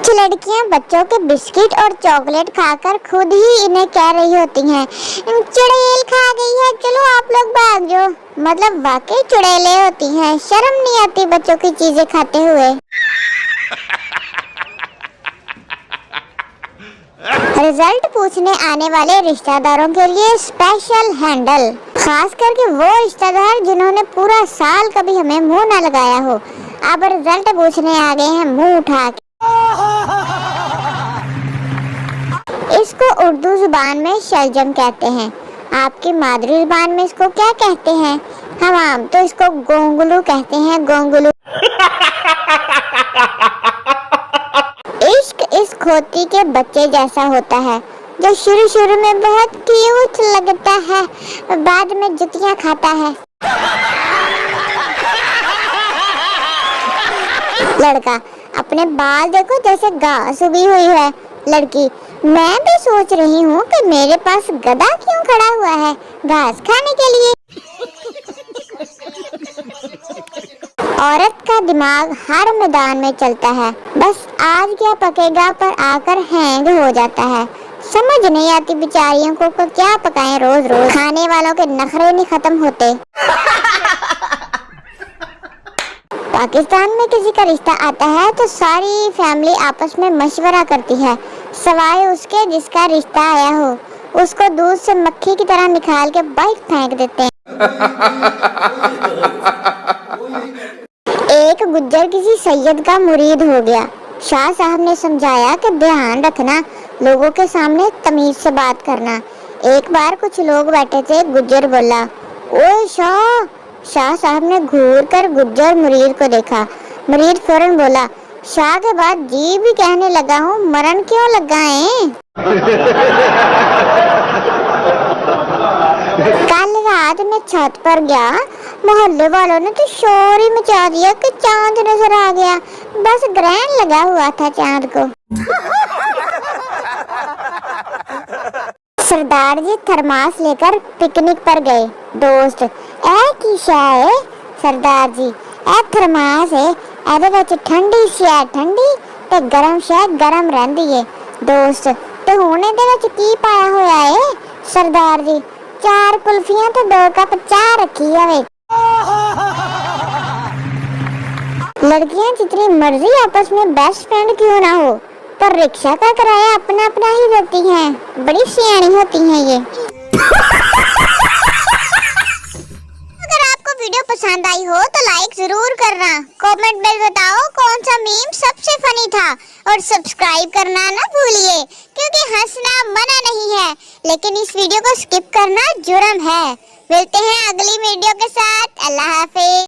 कुछ लड़कियां बच्चों के बिस्किट और चॉकलेट खाकर खुद ही इन्हें कह रही होती हैं, चुड़ैल खा गई है, चलो आप लोग भाग जाओ। मतलब वाकई चुड़ैलें होती हैं, शर्म नहीं आती बच्चों की चीजें खाते हुए। रिजल्ट पूछने आने वाले रिश्तेदारों के लिए स्पेशल हैंडल, खास करके वो रिश्तेदार जिन्होंने पूरा साल कभी हमें मुंह न लगाया हो, अब रिजल्ट पूछने आ गए हैं मुंह उठा के। इसको उर्दू जुबान में शलजम कहते हैं। आपकी मादरी जुबान में इसको क्या कहते हैं? हम आम तो इसको गोंगलू कहते हैं, गोंगलू। इश्क इस खोती के बच्चे जैसा होता है जो शुरू शुरू में बहुत क्यूट लगता है, बाद में जुतियां खाता है। लड़का, अपने बाल देखो जैसे घास उगी हुई है। लड़की, मैं भी सोच रही हूँ कि मेरे पास गधा क्यों खड़ा हुआ है घास खाने के लिए। औरत का दिमाग हर मैदान में चलता है, बस आज क्या पकेगा पर आकर हैंग हो जाता है। समझ नहीं आती बेचारियों को क्या पकाएं रोज रोज, खाने वालों के नखरे नहीं खत्म होते। पाकिस्तान में किसी का रिश्ता आता है तो सारी फैमिली आपस में मशवरा करती है, सवाए उसके जिसका रिश्ता आया हो। उसको दूध से मक्खी की तरह निकाल के बाइक फेंक देते हैं। एक गुज्जर किसी सैयद का मुरीद हो गया। शाह साहब ने समझाया कि ध्यान रखना, लोगों के सामने तमीज से बात करना। एक बार कुछ लोग बैठे थे, गुज्जर बोला, ओए शाह। शाह साहब ने घूर कर गुज्जर मुरीद को देखा। मुरीद फौरन बोला, शाह के बाद जी भी कहने लगा हूँ, मरण क्यों लगाएं? कल रात में छत पर गया, मोहल्ले वालों ने तो शोर ही मचा दिया कि चांद नजर आ गया। बस ग्रहण लगा हुआ था चांद को। सरदार जी थर्मास लेकर पिकनिक पर गए। दोस्त, ए की शाय सरदार जी, ए थर्मास है, ਇਹਦੇ ਵਿੱਚ ਠੰਡੀ ਸ਼ੈ ਠੰਡੀ ਤੇ ਗਰਮ ਸ਼ੈ ਗਰਮ ਰਹਿੰਦੀ ਏ। ਦੋਸਤ, ਤੇ ਹੁਣ ਇਹਦੇ ਵਿੱਚ ਕੀ ਪਾਇਆ ਹੋਇਆ ਏ? सरदार जी, 4 कुल्फियां तो 2 कप चाय रखी है। लड़कियां जितनी मर्जी आपस में बेस्ट फ्रेंड क्यों ना हो, पर रिक्शा का किराया अपना अपना ही देती हैं। बड़ी सियानी होती हैं ये। अगर आपको वीडियो पसंद आई हो तो लाइक जरूर करना, कमेंट में बताओ कौन सा मीम सबसे फनी था, और सब्सक्राइब करना ना भूलिए, क्योंकि हंसना मना नहीं है, लेकिन इस वीडियो को स्किप करना जुर्म है। मिलते हैं अगली वीडियो के साथ। अल्लाह हाफिज।